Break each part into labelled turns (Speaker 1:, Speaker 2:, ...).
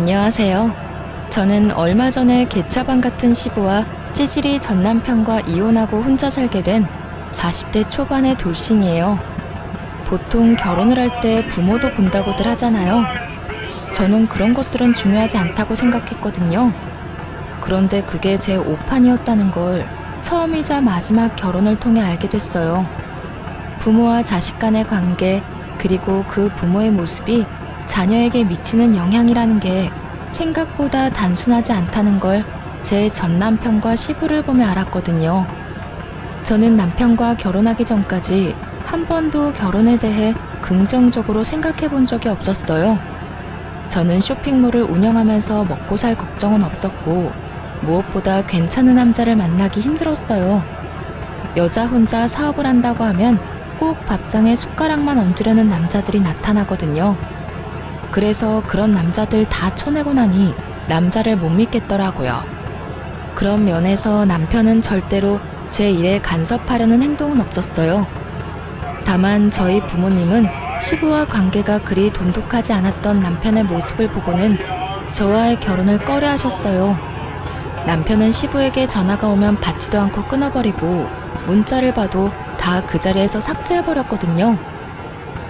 Speaker 1: 안녕하세요. 저는 얼마 전에 개차반 같은 시부와 찌질이 전 남편과 이혼하고 혼자 살게 된 40대 초반의 돌싱이에요. 보통 결혼을 할 때 부모도 본다고들 하잖아요. 저는 그런 것들은 중요하지 않다고 생각했거든요. 그런데 그게 제 오판이었다는 걸 처음이자 마지막 결혼을 통해 알게 됐어요. 부모와 자식 간의 관계, 그리고 그 부모의 모습이 자녀에게 미치는 영향이라는 게 생각보다 단순하지 않다는 걸 제 전 남편과 시부를 보며 알았거든요. 저는 남편과 결혼하기 전까지 한 번도 결혼에 대해 긍정적으로 생각해 본 적이 없었어요. 저는 쇼핑몰을 운영하면서 먹고 살 걱정은 없었고, 무엇보다 괜찮은 남자를 만나기 힘들었어요. 여자 혼자 사업을 한다고 하면 꼭 밥상에 숟가락만 얹으려는 남자들이 나타나거든요. 그래서 그런 남자들 다 쳐내고 나니 남자를 못 믿겠더라고요. 그런 면에서 남편은 절대로 제 일에 간섭하려는 행동은 없었어요. 다만 저희 부모님은 시부와 관계가 그리 돈독하지 않았던 남편의 모습을 보고는 저와의 결혼을 꺼려하셨어요. 남편은 시부에게 전화가 오면 받지도 않고 끊어버리고 문자를 봐도 다 그 자리에서 삭제해버렸거든요.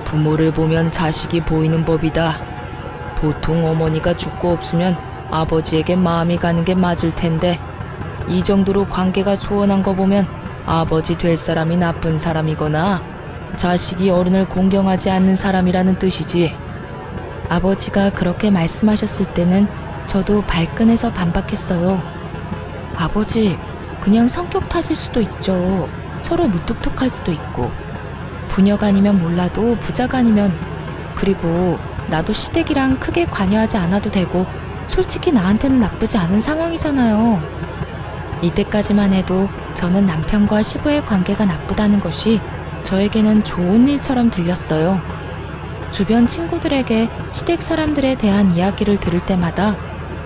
Speaker 1: 부모를 보면 자식이 보이는 법이다. 보통 어머니가 죽고 없으면 아버지에게 마음이 가는 게 맞을 텐데, 이 정도로 관계가 소원한 거 보면 아버지 될 사람이 나쁜 사람이거나 자식이 어른을 공경하지 않는 사람이라는 뜻이지. 아버지가 그렇게 말씀하셨을 때는 저도 발끈해서 반박했어요. 아버지, 그냥 성격 탓일 수도 있죠. 서로 무뚝뚝할 수도 있고, 부녀가 아니면 몰라도 부자가 아니면, 그리고 나도 시댁이랑 크게 관여하지 않아도 되고 솔직히 나한테는 나쁘지 않은 상황이잖아요. 이때까지만 해도 저는 남편과 시부의 관계가 나쁘다는 것이 저에게는 좋은 일처럼 들렸어요. 주변 친구들에게 시댁 사람들에 대한 이야기를 들을 때마다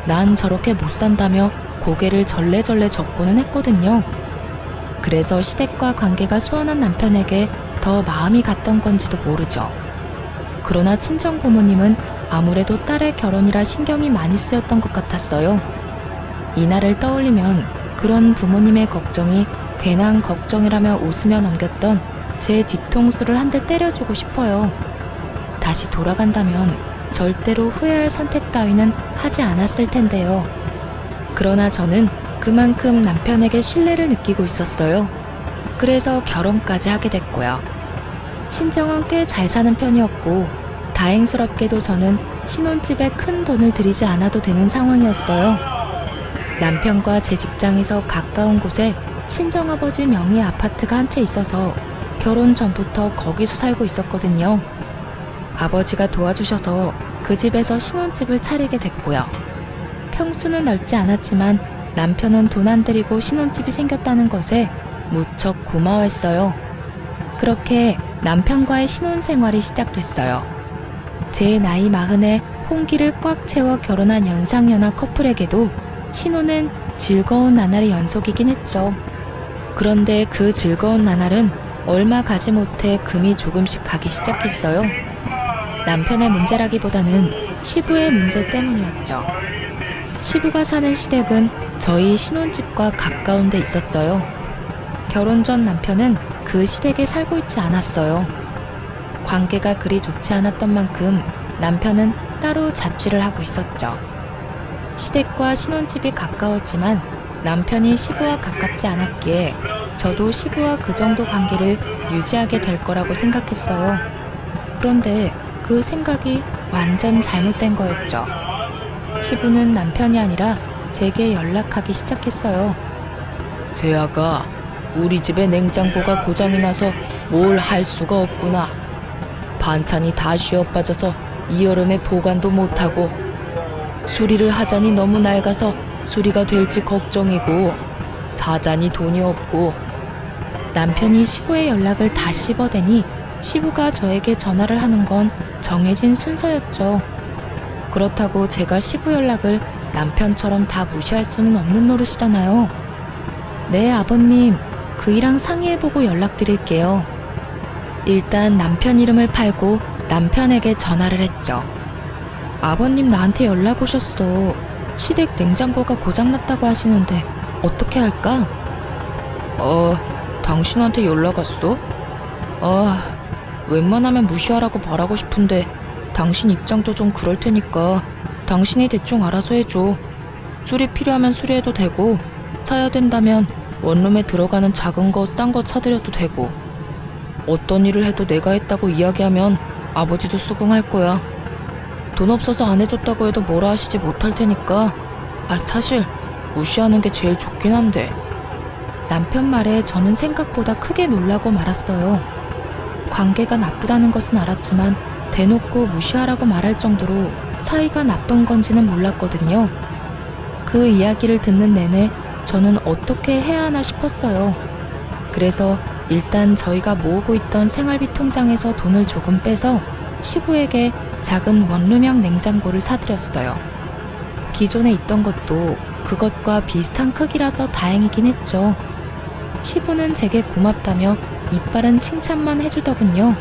Speaker 1: 난 저렇게 못 산다며 고개를 절레절레 젓고는 했거든요. 그래서 시댁과 관계가 소원한 남편에게 더 마음이 갔던 건지도 모르죠. 그러나 친정 부모님은 아무래도 딸의 결혼이라 신경이 많이 쓰였던 것 같았어요. 이날을 떠올리면 그런 부모님의 걱정이 괜한 걱정이라며 웃으며 넘겼던 제 뒤통수를 한 대 때려주고 싶어요. 다시 돌아간다면 절대로 후회할 선택 따위는 하지 않았을 텐데요. 그러나 저는 그만큼 남편에게 신뢰를 느끼고 있었어요. 그래서 결혼까지 하게 됐고요. 친정은 꽤 잘 사는 편이었고, 다행스럽게도 저는 신혼집에 큰 돈을 들이지 않아도 되는 상황이었어요. 남편과 제 직장에서 가까운 곳에 친정아버지 명의 아파트가 한 채 있어서 결혼 전부터 거기서 살고 있었거든요. 아버지가 도와주셔서 그 집에서 신혼집을 차리게 됐고요. 평수는 넓지 않았지만 남편은 돈 안 들이고 신혼집이 생겼다는 것에 무척 고마워했어요. 그렇게 남편과의 신혼생활이 시작됐어요. 제 나이 40에 홍기를 꽉 채워 결혼한 연상연하 커플에게도 신혼은 즐거운 나날의 연속이긴 했죠. 그런데 그 즐거운 나날은 얼마 가지 못해 금이 조금씩 가기 시작했어요. 남편의 문제라기보다는 시부의 문제 때문이었죠. 시부가 사는 시댁은 저희 신혼집과 가까운 데 있었어요. 결혼 전 남편은 그 시댁에 살고 있지 않았어요. 관계가 그리 좋지 않았던 만큼 남편은 따로 자취를 하고 있었죠. 시댁과 신혼집이 가까웠지만 남편이 시부와 가깝지 않았기에 저도 시부와 그 정도 관계를 유지하게 될 거라고 생각했어요. 그런데 그 생각이 완전 잘못된 거였죠. 시부는 남편이 아니라 제게 연락하기 시작했어요.
Speaker 2: 세아가, 우리 집에 냉장고가 고장이 나서 뭘 할 수가 없구나. 반찬이 다 쉬어빠져서 이 여름에 보관도 못하고, 수리를 하자니 너무 낡아서 수리가 될지 걱정이고, 사자니 돈이 없고.
Speaker 1: 남편이 시부의 연락을 다 씹어대니 시부가 저에게 전화를 하는 건 정해진 순서였죠. 그렇다고 제가 시부 연락을 남편처럼 다 무시할 수는 없는 노릇이잖아요. 네, 아버님, 그이랑 상의해보고 아버님 나한테 연락 오셨어. 시댁 냉장고가 고장났다고 하시는데 어떻게 할까?
Speaker 2: 당신한테 연락 왔어? 웬만하면 무시하라고 말하고 싶은데 당신 입장도 좀 그럴 테니까 당신이 대충 알아서 해줘. 수리 필요하면 수리해도 되고 사야 된다면 원룸에 들어가는 작은 거 싼 거 사드려도 되고 어떤 일을 해도 내가 했다고 이야기하면 아버지도 수긍할 거야. 돈 없어서 안 해줬다고 해도 뭐라 하시지 못할 테니까 사실 무시하는 게 제일 좋긴 한데.
Speaker 1: 남편 말에 저는 생각보다 크게 놀라고 말았어요. 관계가 나쁘다는 것은 알았지만 대놓고 무시하라고 말할 정도로 사이가 나쁜 건지는 몰랐거든요. 그 이야기를 듣는 내내 저는 어떻게 해야 하나 싶었어요. 그래서 일단 저희가 모으고 있던 생활비 통장에서 돈을 조금 빼서 시부에게 작은 원룸형 냉장고를 사드렸어요. 기존에 있던 것도 그것과 비슷한 크기라서 다행이긴 했죠. 시부는 제게 고맙다며 이빨은 칭찬만 해주더군요.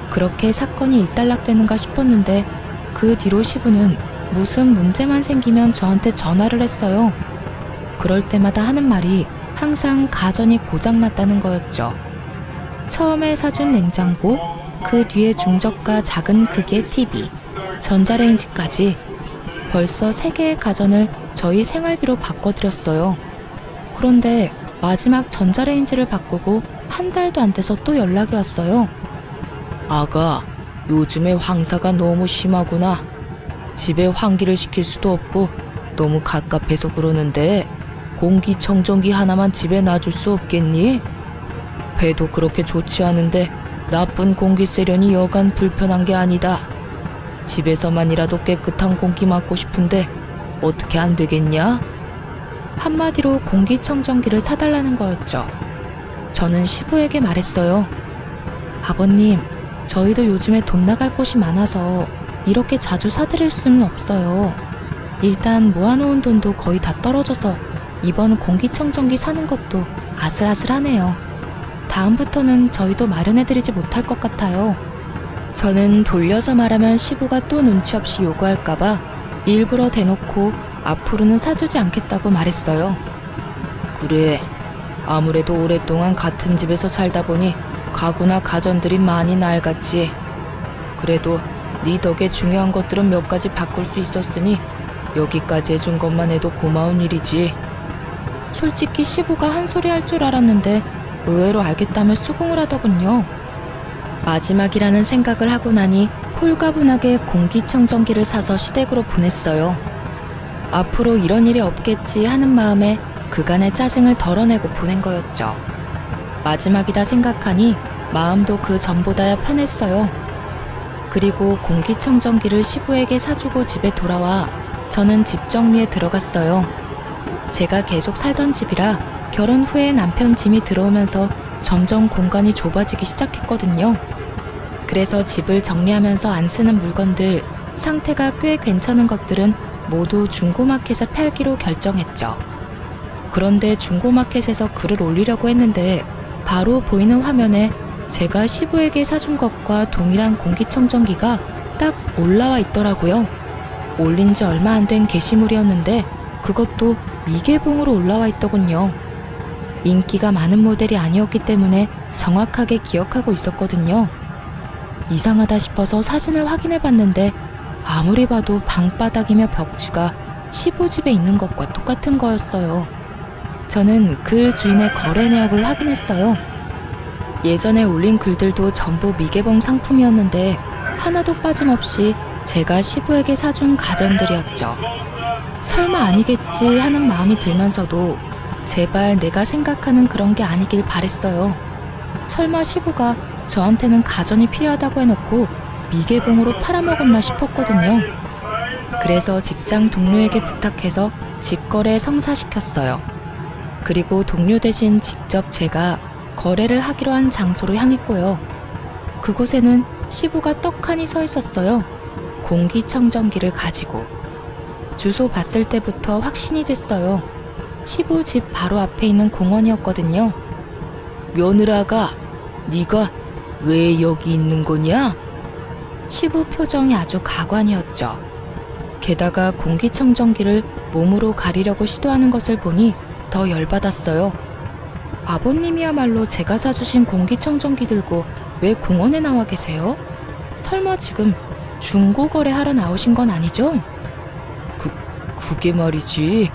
Speaker 1: 그렇게 사건이 일단락되는가 싶었는데 그 뒤로 시부는 무슨 문제만 생기면 저한테 전화를 했어요. 그럴 때마다 하는 말이 항상 가전이 고장났다는 거였죠. 처음에 사준 냉장고, 그 뒤에 중저가 작은 크기의 TV, 전자레인지까지 벌써 3개의 가전을 저희 생활비로 바꿔드렸어요. 그런데 마지막 전자레인지를 바꾸고 한 달도 안 돼서 또 연락이 왔어요.
Speaker 2: 아가, 요즘에 황사가 너무 심하구나. 집에 환기를 시킬 수도 없고 너무 갑갑해서 그러는데 공기청정기 하나만 집에 놔줄 수 없겠니? 배도 그렇게 좋지 않은데 나쁜 공기 쐬려니 여간 불편한 게 아니다. 집에서만이라도 깨끗한 공기 맡고 싶은데 어떻게 안 되겠냐?
Speaker 1: 한마디로 공기청정기를 사달라는 거였죠. 저는 시부에게 말했어요. 아버님, 저희도 요즘에 돈 나갈 곳이 많아서 이렇게 자주 사드릴 수는 없어요. 일단 모아놓은 돈도 거의 다 떨어져서 이번 공기청정기 사는 것도 아슬아슬하네요. 다음부터는 저희도 마련해드리지 못할 것 같아요. 저는 돌려서 말하면 시부가 또 눈치 없이 요구할까봐 일부러 대놓고 앞으로는 사주지 않겠다고 말했어요.
Speaker 2: 그래, 아무래도 오랫동안 같은 집에서 살다 보니 가구나 가전들이 많이 낡았지. 그래도 네 덕에 중요한 것들은 몇 가지 바꿀 수 있었으니 여기까지 해준 것만 해도 고마운 일이지.
Speaker 1: 솔직히 시부가 한 소리 할 줄 알았는데 의외로 알겠다며 수긍을 하더군요. 마지막이라는 생각을 하고 나니 홀가분하게 공기청정기를 사서 시댁으로 보냈어요. 앞으로 이런 일이 없겠지 하는 마음에 그간의 짜증을 덜어내고 보낸 거였죠. 마지막이다 생각하니 마음도 그 전보다야 편했어요. 그리고 공기청정기를 시부에게 사주고 집에 돌아와 저는 집 정리에 들어갔어요. 제가 계속 살던 집이라 결혼 후에 남편 짐이 들어오면서 점점 공간이 좁아지기 시작했거든요. 그래서 집을 정리하면서 안 쓰는 물건들, 상태가 꽤 괜찮은 것들은 모두 중고마켓에 팔기로 결정했죠. 그런데 중고마켓에서 글을 올리려고 했는데 바로 보이는 화면에 제가 시부에게 사준 것과 동일한 공기청정기가 딱 올라와 있더라고요. 올린 지 얼마 안 된 게시물이었는데 그것도 미개봉으로 올라와 있더군요. 인기가 많은 모델이 아니었기 때문에 정확하게 기억하고 있었거든요. 이상하다 싶어서 사진을 확인해 봤는데 아무리 봐도 방바닥이며 벽지가 시부 집에 있는 것과 똑같은 거였어요. 저는 그 주인의 거래 내역을 확인했어요. 예전에 올린 글들도 전부 미개봉 상품이었는데 하나도 빠짐없이 제가 시부에게 사준 가전들이었죠. 설마 아니겠지 하는 마음이 들면서도 제발 내가 생각하는 그런 게 아니길 바랬어요. 설마 시부가 저한테는 가전이 필요하다고 해놓고 미개봉으로 팔아먹었나 싶었거든요. 그래서 직장 동료에게 부탁해서 직거래 성사시켰어요. 그리고 동료 대신 직접 제가 거래를 하기로 한 장소로 향했고요. 그곳에는 시부가 떡하니 서 있었어요. 공기청정기를 가지고. 주소 봤을 때부터 확신이 됐어요. 시부 집 바로 앞에 있는 공원이었거든요.
Speaker 2: 며느라가, 네가 왜 여기 있는 거냐?
Speaker 1: 시부 표정이 아주 가관이었죠. 게다가 공기청정기를 몸으로 가리려고 시도하는 것을 보니 더 열받았어요. 아버님이야말로 제가 사주신 공기청정기 들고 왜 공원에 나와 계세요? 설마 지금 중고거래 하러 나오신 건 아니죠?
Speaker 2: 그게 말이지.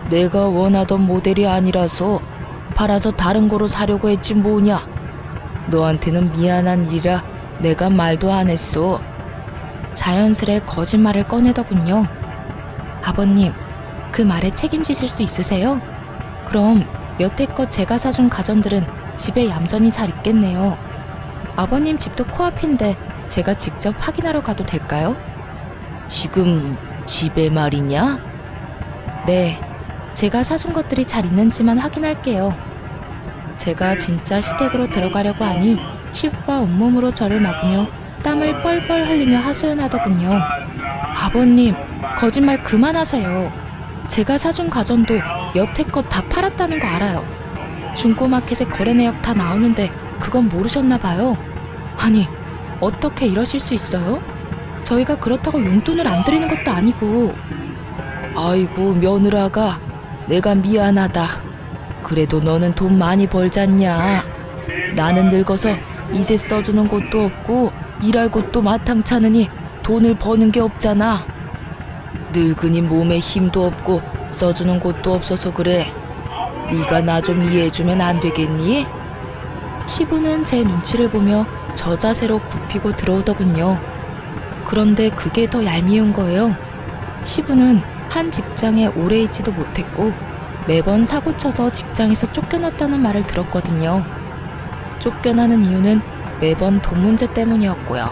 Speaker 2: 내가 원하던 모델이 아니라서 팔아서 다른 거로 사려고 했지 뭐냐. 너한테는 미안한 일이라 내가 말도 안 했어.
Speaker 1: 자연스레 거짓말을 꺼내더군요. 아버님, 그 말에 책임지실 수 있으세요? 그럼 여태껏 제가 사준 가전들은 집에 얌전히 잘 있겠네요. 아버님 집도 코앞인데 제가 직접 확인하러 가도 될까요?
Speaker 2: 지금 집에 말이냐?
Speaker 1: 네, 제가 사준 것들이 잘 있는지만 확인할게요. 제가 진짜 시댁으로 들어가려고 하니 시부가 온몸으로 저를 막으며 땀을 뻘뻘 흘리며 하소연하더군요. 아버님, 거짓말 그만하세요. 제가 사준 가전도 여태껏 다 팔았다는 거 알아요. 중고마켓에 거래 내역 다 나오는데 그건 모르셨나 봐요. 아니, 어떻게 이러실 수 있어요? 저희가 그렇다고 용돈을 안 드리는 것도 아니고.
Speaker 2: 아이고 며느라가, 내가 미안하다. 그래도 너는 돈 많이 벌잖냐. 나는 늙어서 이제 써주는 곳도 없고 일할 곳도 마땅찮으니 돈을 버는 게 없잖아. 늙으니 몸에 힘도 없고 써주는 곳도 없어서 그래. 네가 나 좀 이해해주면 안 되겠니?
Speaker 1: 시부는 제 눈치를 보며 저 자세로 굽히고 들어오더군요. 그런데 그게 더 얄미운 거예요. 시부는 한 직장에 오래 있지도 못했고 매번 사고쳐서 직장에서 쫓겨났다는 말을 들었거든요. 쫓겨나는 이유는 매번 돈 문제 때문이었고요.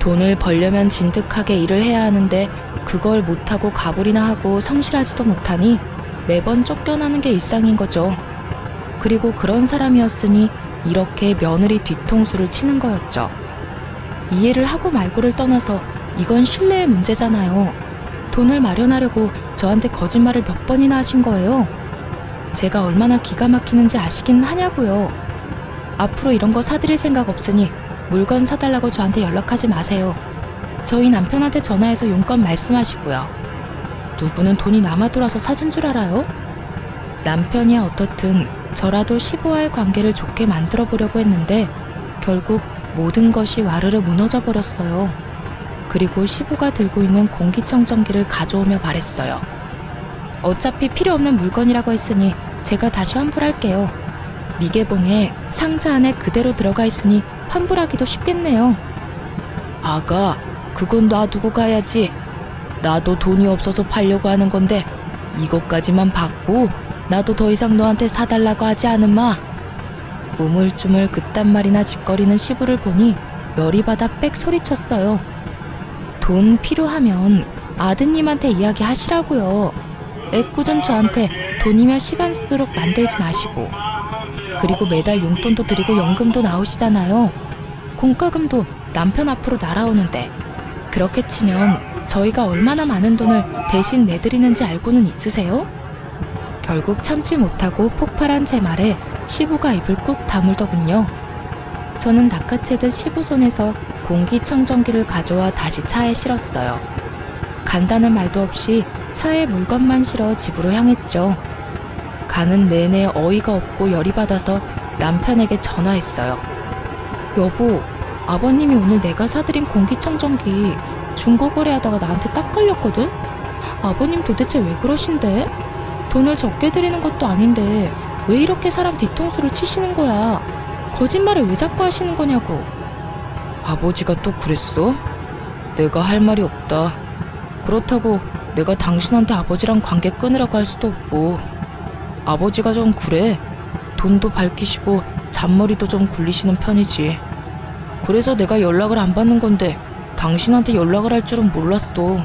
Speaker 1: 돈을 벌려면 진득하게 일을 해야 하는데 그걸 못하고 가불이나 하고 성실하지도 못하니 매번 쫓겨나는 게 일상인 거죠. 그리고 그런 사람이었으니 이렇게 며느리 뒤통수를 치는 거였죠. 이해를 하고 말고를 떠나서 이건 신뢰의 문제잖아요. 돈을 마련하려고 저한테 거짓말을 몇 번이나 하신 거예요. 제가 얼마나 기가 막히는지 아시긴 하냐고요. 앞으로 이런 거 사드릴 생각 없으니 물건 사달라고 저한테 연락하지 마세요. 저희 남편한테 전화해서 용건 말씀하시고요. 누구는 돈이 남아 돌아서 사준 줄 알아요? 남편이야 어떻든 저라도 시부와의 관계를 좋게 만들어 보려고 했는데 결국 모든 것이 와르르 무너져 버렸어요. 그리고 시부가 들고 있는 공기청정기를 가져오며 말했어요. 어차피 필요 없는 물건이라고 했으니 제가 다시 환불할게요. 미개봉에 상자 안에 그대로 들어가 있으니 환불하기도 쉽겠네요.
Speaker 2: 아가, 그건 놔두고 가야지. 나도 돈이 없어서 팔려고 하는 건데 이것까지만 받고 나도 더 이상 너한테 사달라고 하지 않으마. 우물쭈물 그딴 말이나 짓거리는 시부를 보니 열이 받아 빽 소리쳤어요. 돈 필요하면 아드님한테 이야기하시라고요. 애꿎은 저한테 돈이며 시간 쓰도록 만들지 마시고. 그리고 매달 용돈도 드리고 연금도 나오시잖아요. 공과금도 남편 앞으로 날아오는데 그렇게 치면 저희가 얼마나 많은 돈을 대신 내드리는지 알고는 있으세요? 결국 참지 못하고 폭발한 제 말에 시부가 입을 꾹 다물더군요. 저는 낚아채듯 시부 손에서 공기청정기를 가져와 다시 차에 실었어요. 간다는 말도 없이 차에 물건만 실어 집으로 향했죠. 가는 내내 어이가 없고 열이 받아서 남편에게 전화했어요. 여보, 아버님이 오늘 내가 사드린 공기청정기 중고거래하다가 나한테 딱 걸렸거든? 아버님 도대체 왜 그러신데? 돈을 적게 드리는 것도 아닌데 왜 이렇게 사람 뒤통수를 치시는 거야? 거짓말을 왜 자꾸 하시는 거냐고. 아버지가 또 그랬어? 내가 할 말이 없다. 그렇다고 내가 당신한테 아버지랑 관계 끊으라고 할 수도 없고. 아버지가 좀 그래. 돈도 밝히시고 잔머리도 좀 굴리시는 편이지. 그래서 내가 연락을 안 받는 건데 당신한테 연락을 할 줄은 몰랐어.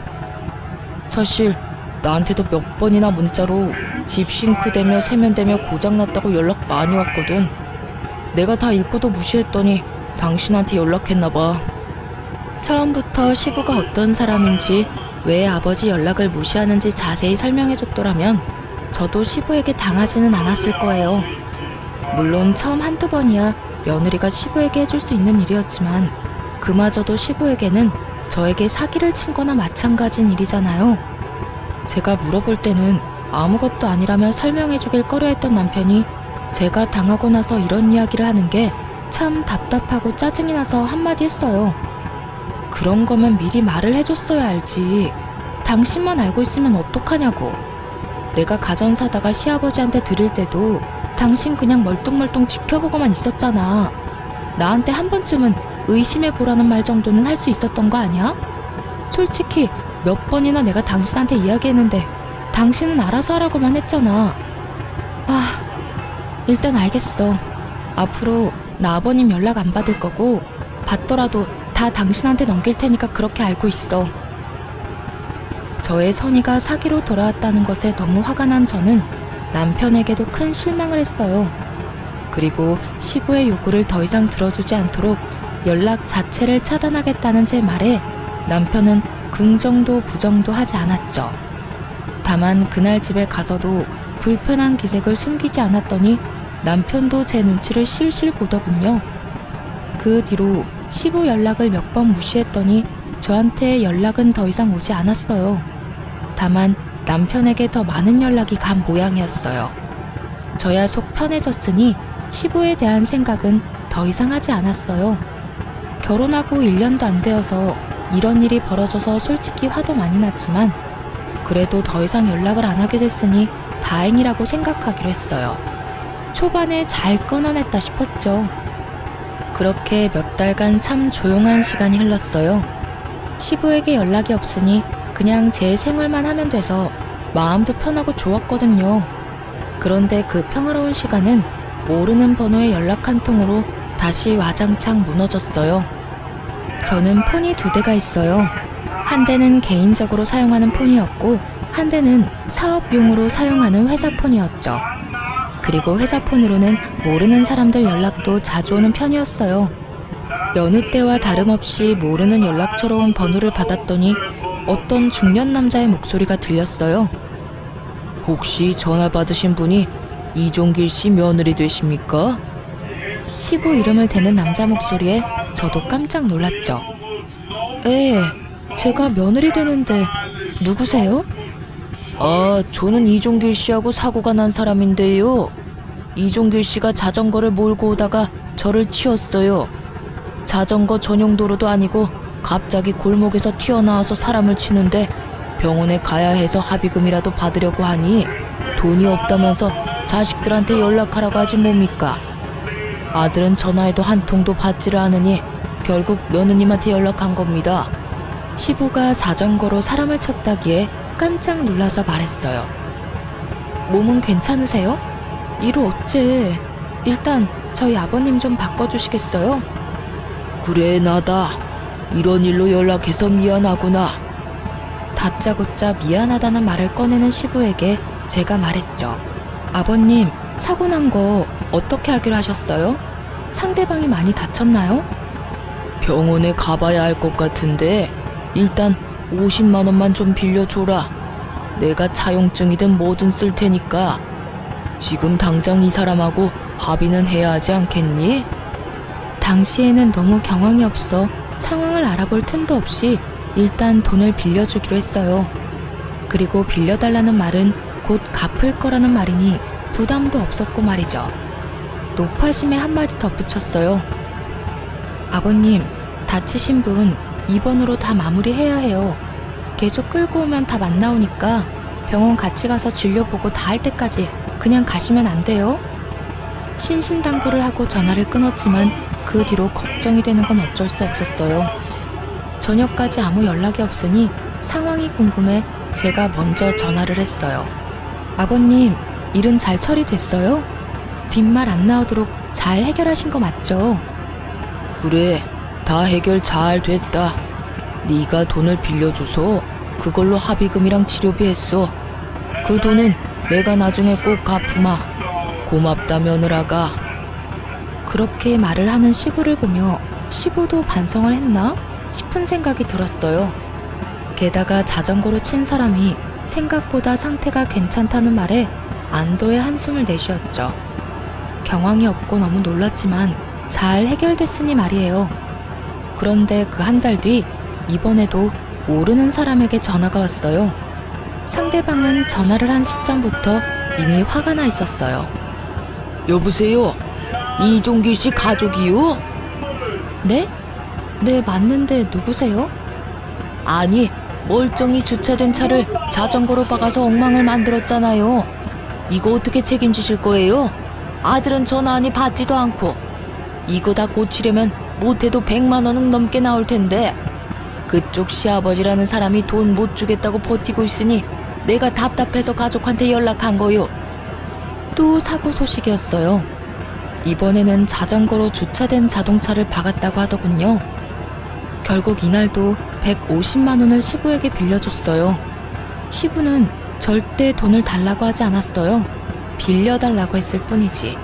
Speaker 2: 사실 나한테도 몇 번이나 문자로 집 싱크대며 세면대며 고장났다고 연락 많이 왔거든. 내가 다 읽고도 무시했더니 당신한테 연락했나봐.
Speaker 1: 처음부터 시부가 어떤 사람인지 왜 아버지 연락을 무시하는지 자세히 설명해줬더라면 저도 시부에게 당하지는 않았을 거예요. 물론 처음 한두 번이야 며느리가 시부에게 해줄 수 있는 일이었지만 그마저도 시부에게는 저에게 사기를 친 거나 마찬가지인 일이잖아요. 제가 물어볼 때는 아무것도 아니라며 설명해 주길 꺼려했던 남편이 제가 당하고 나서 이런 이야기를 하는 게 참 답답하고 짜증이 나서 한마디 했어요. 그런 거면 미리 말을 해줬어야 알지. 당신만 알고 있으면 어떡하냐고. 내가 가전 사다가 시아버지한테 드릴 때도 당신 그냥 멀뚱멀뚱 지켜보고만 있었잖아. 나한테 한 번쯤은 의심해보라는 말 정도는 할 수 있었던 거 아니야? 솔직히 몇 번이나 내가 당신한테 이야기했는데 당신은 알아서 하라고만 했잖아. 아, 일단 알겠어. 앞으로 나 아버님 연락 안 받을 거고 받더라도 다 당신한테 넘길 테니까 그렇게 알고 있어. 저의 선의가 사기로 돌아왔다는 것에 너무 화가 난 저는 남편에게도 큰 실망을 했어요. 그리고 시부의 요구를 더 이상 들어주지 않도록 연락 자체를 차단하겠다는 제 말에 남편은 긍정도 부정도 하지 않았죠. 다만 그날 집에 가서도 불편한 기색을 숨기지 않았더니 남편도 제 눈치를 실실 보더군요. 그 뒤로 시부 연락을 몇 번 무시했더니 저한테 연락은 더 이상 오지 않았어요. 다만 남편에게 더 많은 연락이 간 모양이었어요. 저야 속 편해졌으니 시부에 대한 생각은 더 이상 하지 않았어요. 결혼하고 1년도 안 되어서 이런 일이 벌어져서 솔직히 화도 많이 났지만 그래도 더 이상 연락을 안 하게 됐으니 다행이라고 생각하기로 했어요. 초반에 잘 끊어냈다 싶었죠. 그렇게 몇 달간 참 조용한 시간이 흘렀어요. 시부에게 연락이 없으니 그냥 제 생활만 하면 돼서 마음도 편하고 좋았거든요. 그런데 그 평화로운 시간은 모르는 번호에 연락 한 통으로 다시 와장창 무너졌어요. 저는 폰이 2대가 있어요. 한 대는 개인적으로 사용하는 폰이었고 한 대는 사업용으로 사용하는 회사 폰이었죠. 그리고 회사 폰으로는 모르는 사람들 연락도 자주 오는 편이었어요. 여느 때와 다름없이 모르는 연락처로 온 번호를 받았더니 어떤 중년 남자의 목소리가 들렸어요.
Speaker 2: 혹시 전화 받으신 분이 이종길 씨 며느리 되십니까?
Speaker 1: 시부 이름을 대는 남자 목소리에 저도 깜짝 놀랐죠. 제가 며느리 되는데 누구세요?
Speaker 2: 아, 저는 이종길 씨하고 사고가 난 사람인데요. 이종길 씨가 자전거를 몰고 오다가 저를 치었어요. 자전거 전용 도로도 아니고 갑자기 골목에서 튀어나와서 사람을 치는데 병원에 가야 해서 합의금이라도 받으려고 하니 돈이 없다면서 자식들한테 연락하라고 하지 뭡니까? 아들은 전화해도 한 통도 받지를 않으니 결국 며느님한테 연락한 겁니다.
Speaker 1: 시부가 자전거로 사람을 쳤다기에 깜짝 놀라서 말했어요. 몸은 괜찮으세요? 이를 어째. 일단 저희 아버님 좀 바꿔주시겠어요?
Speaker 2: 그래, 나다. 이런 일로 연락해서 미안하구나.
Speaker 1: 다짜고짜 미안하다는 말을 꺼내는 시부에게 제가 말했죠. 아버님, 사고 난 거 어떻게 하기로 하셨어요? 상대방이 많이 다쳤나요?
Speaker 2: 병원에 가봐야 할 것 같은데 일단 50만 원만 좀 빌려줘라. 내가 차용증이든 뭐든 쓸 테니까 지금 당장 이 사람하고 합의는 해야 하지 않겠니?
Speaker 1: 당시에는 너무 경황이 없어 상황을 알아볼 틈도 없이 일단 돈을 빌려주기로 했어요. 그리고 빌려달라는 말은 곧 갚을 거라는 말이니 부담도 없었고 말이죠. 노파심에 한마디 덧붙였어요. 아버님, 다치신 분 입원으로 다 마무리해야 해요. 계속 끌고 오면 답 안 나오니까 병원 같이 가서 진료 보고 다 할 때까지 그냥 가시면 안 돼요? 신신당부를 하고 전화를 끊었지만 그 뒤로 걱정이 되는 건 어쩔 수 없었어요. 저녁까지 아무 연락이 없으니 상황이 궁금해 제가 먼저 전화를 했어요. 아버님, 일은 잘 처리됐어요? 뒷말 안 나오도록 잘 해결하신 거 맞죠?
Speaker 2: 그래, 다 해결 잘 됐다. 네가 돈을 빌려줘서 그걸로 합의금이랑 치료비 했어. 그 돈은 내가 나중에 꼭 갚으마. 고맙다, 며느라가.
Speaker 1: 그렇게 말을 하는 시부를 보며 시부도 반성을 했나 싶은 생각이 들었어요. 게다가 자전거로 친 사람이 생각보다 상태가 괜찮다는 말에 안도의 한숨을 내쉬었죠. 경황이 없고 너무 놀랐지만 잘 해결됐으니 말이에요. 그런데 그 한 달 뒤 이번에도 모르는 사람에게 전화가 왔어요. 상대방은 전화를 한 시점부터 이미 화가 나 있었어요.
Speaker 2: 여보세요? 이종길 씨 가족이요?
Speaker 1: 네? 네, 맞는데 누구세요?
Speaker 2: 아니, 멀쩡히 주차된 차를 자전거로 박아서 엉망을 만들었잖아요. 이거 어떻게 책임지실 거예요? 아들은 전화하니 받지도 않고. 이거 다 고치려면 못해도 100만 원은 넘게 나올 텐데. 그쪽 시아버지라는 사람이 돈 못 주겠다고 버티고 있으니 내가 답답해서 가족한테 연락한 거요.
Speaker 1: 또 사고 소식이었어요. 이번에는 자전거로 주차된 자동차를 박았다고 하더군요. 결국 이날도 150만 원을 시부에게 빌려줬어요. 시부는 절대 돈을 달라고 하지 않았어요. 빌려달라고 했을 뿐이지.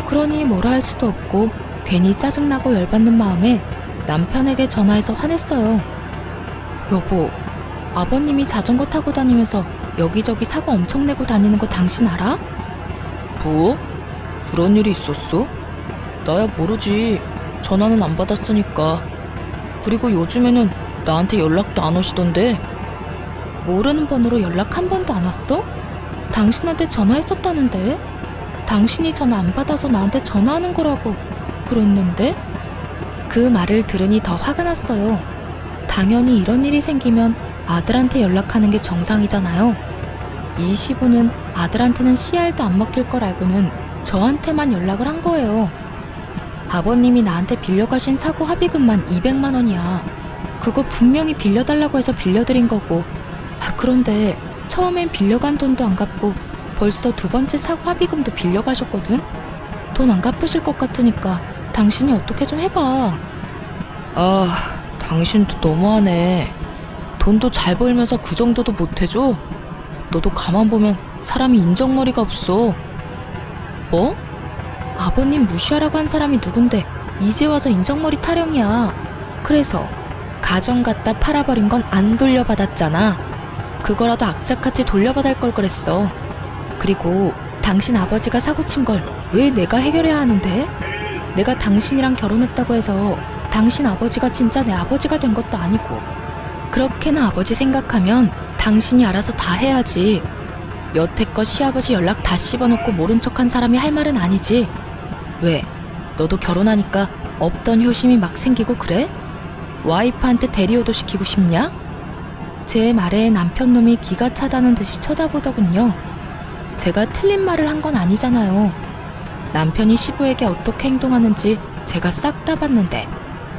Speaker 1: 그러니 뭐라 할 수도 없고 괜히 짜증나고 열받는 마음에 남편에게 전화해서 화냈어요. 여보, 아버님이 자전거 타고 다니면서 여기저기 사고 엄청 내고 다니는 거 당신 알아?
Speaker 2: 뭐? 그런 일이 있었어? 나야 모르지. 전화는 안 받았으니까. 그리고 요즘에는 나한테 연락도 안 오시던데.
Speaker 1: 모르는 번호로 연락 한 번도 안 왔어? 당신한테 전화했었다는데? 당신이 전화 안 받아서 나한테 전화하는 거라고 그랬는데? 그 말을 들으니 더 화가 났어요. 당연히 이런 일이 생기면 아들한테 연락하는 게 정상이잖아요. 이 시부는 아들한테는 CR도 안 먹힐 걸 알고는 저한테만 연락을 한 거예요. 아버님이 나한테 빌려가신 사고 합의금만 200만 원이야. 그거 분명히 빌려달라고 해서 빌려드린 거고. 그런데 처음엔 빌려간 돈도 안 갚고 벌써 두 번째 사고 합의금도 빌려가셨거든? 돈 안 갚으실 것 같으니까 당신이 어떻게 좀 해봐.
Speaker 2: 아, 당신도 너무하네. 돈도 잘 벌면서 그 정도도 못해줘? 너도 가만 보면 사람이 인정머리가 없어.
Speaker 1: 뭐? 아버님 무시하라고 한 사람이 누군데 이제 와서 인정머리 타령이야. 그래서 가정 갖다 팔아버린 건 안 돌려받았잖아. 그거라도 악착같이 돌려받을 걸 그랬어. 그리고 당신 아버지가 사고친 걸 왜 내가 해결해야 하는데? 내가 당신이랑 결혼했다고 해서 당신 아버지가 진짜 내 아버지가 된 것도 아니고. 그렇게나 아버지 생각하면 당신이 알아서 다 해야지. 여태껏 시아버지 연락 다 씹어놓고 모른 척한 사람이 할 말은 아니지. 왜? 너도 결혼하니까 없던 효심이 막 생기고 그래? 와이프한테 대리호도 시키고 싶냐? 제 말에 남편놈이 기가 차다는 듯이 쳐다보더군요. 제가 틀린 말을 한 건 아니잖아요. 남편이 시부에게 어떻게 행동하는지 제가 싹 다 봤는데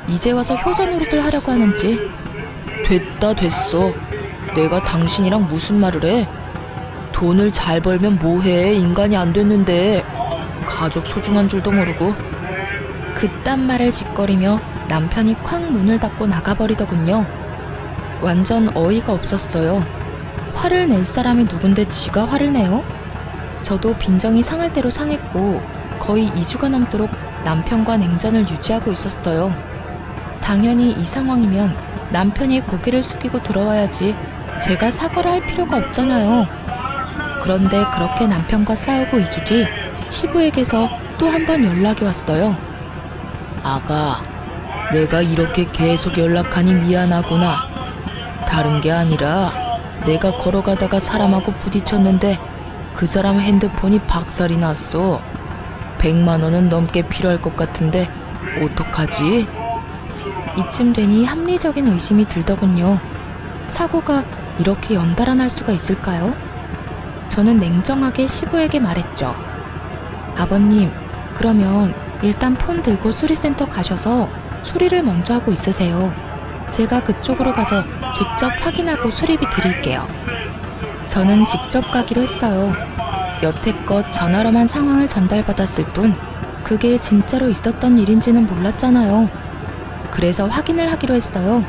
Speaker 1: 이제 와서 효자 노릇을 하려고 하는지.
Speaker 2: 됐다 됐어. 내가 당신이랑 무슨 말을 해? 돈을 잘 벌면 뭐해. 인간이 안 됐는데. 가족 소중한 줄도 모르고.
Speaker 1: 그딴 말을 짓거리며 남편이 콱 문을 닫고 나가버리더군요. 완전 어이가 없었어요. 화를 낼 사람이 누군데 지가 화를 내요? 저도 빈정이 상할 대로 상했고 거의 2주가 넘도록 남편과 냉전을 유지하고 있었어요. 당연히 이 상황이면 남편이 고개를 숙이고 들어와야지 제가 사과를 할 필요가 없잖아요. 그런데 그렇게 남편과 싸우고 2주 뒤 시부에게서 또 한 번 연락이 왔어요.
Speaker 2: 아가, 내가 이렇게 계속 연락하니 미안하구나. 다른 게 아니라 내가 걸어가다가 사람하고 부딪혔는데 그 사람 핸드폰이 박살이 났어. 100만 원은 넘게 필요할 것 같은데 어떡하지?
Speaker 1: 이쯤 되니 합리적인 의심이 들더군요. 사고가 이렇게 연달아 날 수가 있을까요? 저는 냉정하게 시부에게 말했죠. 아버님, 그러면 일단 폰 들고 수리센터 가셔서 수리를 먼저 하고 있으세요. 제가 그쪽으로 가서 직접 확인하고 수리비 드릴게요. 저는 직접 가기로 했어요. 여태껏 전화로만 상황을 전달받았을 뿐 그게 진짜로 있었던 일인지는 몰랐잖아요. 그래서 확인을 하기로 했어요.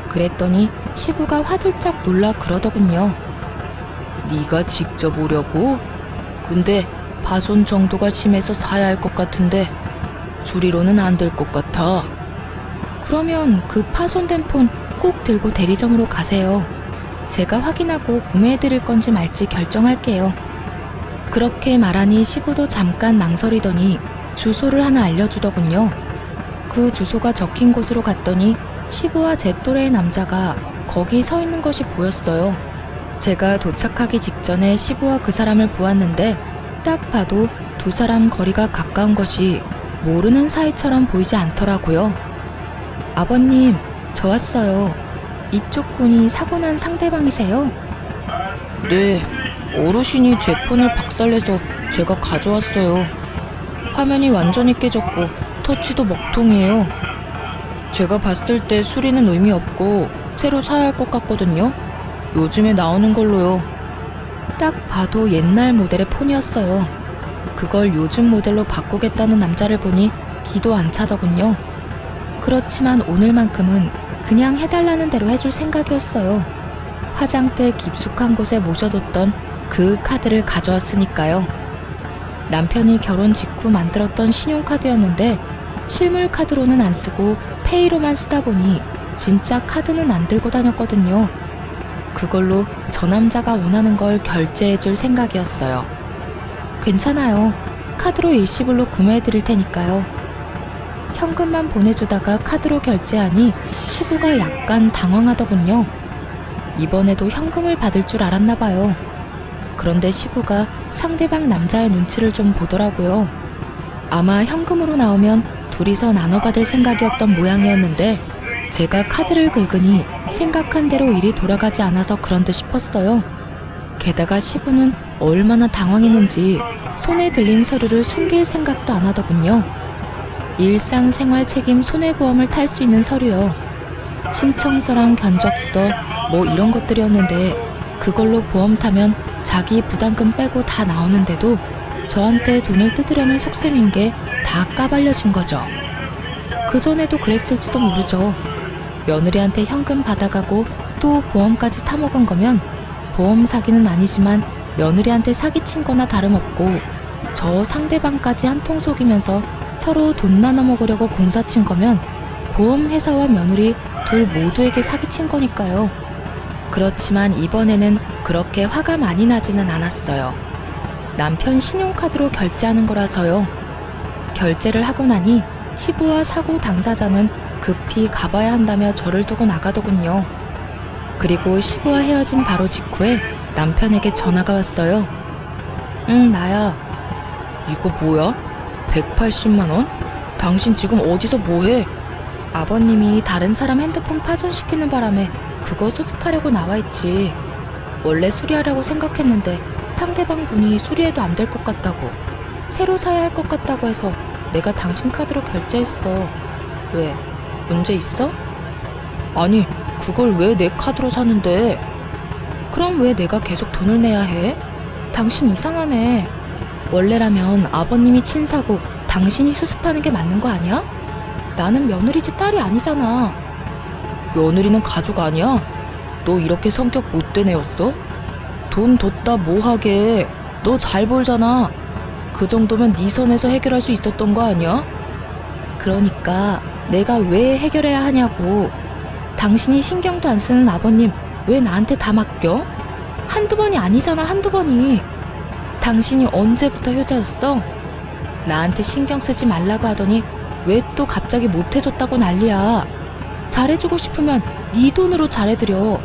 Speaker 1: 그랬더니 시부가 화들짝 놀라 그러더군요.
Speaker 2: 네가 직접 오려고? 근데 파손 정도가 심해서 사야 할 것 같은데 수리로는 안 될 것 같아.
Speaker 1: 그러면 그 파손된 폰 꼭 들고 대리점으로 가세요. 제가 확인하고 구매해드릴 건지 말지 결정할게요. 그렇게 말하니 시부도 잠깐 망설이더니 주소를 하나 알려주더군요. 그 주소가 적힌 곳으로 갔더니 시부와 제 또래의 남자가 거기 서 있는 것이 보였어요. 제가 도착하기 직전에 시부와 그 사람을 보았는데 딱 봐도 두 사람 거리가 가까운 것이 모르는 사이처럼 보이지 않더라고요. 아버님, 저 왔어요. 이쪽 분이 사고 난 상대방이세요? 네, 어르신이 제 폰을 박살내서 제가 가져왔어요. 화면이 완전히 깨졌고 터치도 먹통이에요. 제가 봤을 때 수리는 의미 없고 새로 사야 할 것 같거든요. 요즘에 나오는 걸로요. 딱 봐도 옛날 모델의 폰이었어요. 그걸 요즘 모델로 바꾸겠다는 남자를 보니 기도 안 차더군요. 그렇지만 오늘만큼은 그냥 해달라는 대로 해줄 생각이었어요. 화장대 깊숙한 곳에 모셔뒀던 그 카드를 가져왔으니까요. 남편이 결혼 직후 만들었던 신용카드였는데 실물 카드로는 안 쓰고 페이로만 쓰다 보니 진짜 카드는 안 들고 다녔거든요. 그걸로 저 남자가 원하는 걸 결제해줄 생각이었어요. 괜찮아요. 카드로 일시불로 구매해드릴 테니까요. 현금만 보내주다가 카드로 결제하니 시부가 약간 당황하더군요. 이번에도 현금을 받을 줄 알았나 봐요. 그런데 시부가 상대방 남자의 눈치를 좀 보더라고요. 아마 현금으로 나오면 둘이서 나눠받을 생각이었던 모양이었는데 제가 카드를 긁으니 생각한 대로 일이 돌아가지 않아서 그런 듯 싶었어요. 게다가 시부는 얼마나 당황했는지 손에 들린 서류를 숨길 생각도 안 하더군요. 일상생활 책임 손해보험을 탈 수 있는 서류요. 신청서랑 견적서 뭐 이런 것들이었는데 그걸로 보험 타면 자기 부담금 빼고 다 나오는데도 저한테 돈을 뜯으려는 속셈인 게 다 까발려진 거죠. 그전에도 그랬을지도 모르죠. 며느리한테 현금 받아가고 또 보험까지 타먹은 거면 보험 사기는 아니지만 며느리한테 사기친 거나 다름없고 저 상대방까지 한통 속이면서 서로 돈 나눠 먹으려고 공사친 거면 보험회사와 며느리 둘 모두에게 사기친 거니까요. 그렇지만 이번에는 그렇게 화가 많이 나지는 않았어요. 남편 신용카드로 결제하는 거라서요. 결제를 하고 나니 시부와 사고 당사자는 급히 가봐야 한다며 저를 두고 나가더군요. 그리고 시부와 헤어진 바로 직후에 남편에게 전화가 왔어요. 응, 나야. 이거 뭐야? 180만 원? 당신 지금 어디서 뭐해? 아버님이 다른 사람 핸드폰 파손시키는 바람에 그거 수습하려고 나와있지. 원래 수리하려고 생각했는데 상대방 분이 수리해도 안 될 것 같다고, 새로 사야 할 것 같다고 해서 내가 당신 카드로 결제했어. 왜? 문제 있어? 아니, 그걸 왜 내 카드로 사는데? 그럼 왜 내가 계속 돈을 내야 해? 당신 이상하네. 원래라면 아버님이 친사고 당신이 수습하는 게 맞는 거 아니야? 나는 며느리지 딸이 아니잖아. 며느리는 가족 아니야? 너 이렇게 성격 못된 애였어? 돈 뒀다 뭐하게. 너 잘 벌잖아. 그 정도면 네 선에서 해결할 수 있었던 거 아니야? 그러니까 내가 왜 해결해야 하냐고. 당신이 신경도 안 쓰는 아버님 왜 나한테 다 맡겨? 한두 번이 아니잖아, 한두 번이. 당신이 언제부터 효자였어? 나한테 신경 쓰지 말라고 하더니 왜 또 갑자기 못해줬다고 난리야. 잘해주고 싶으면 네 돈으로 잘해드려.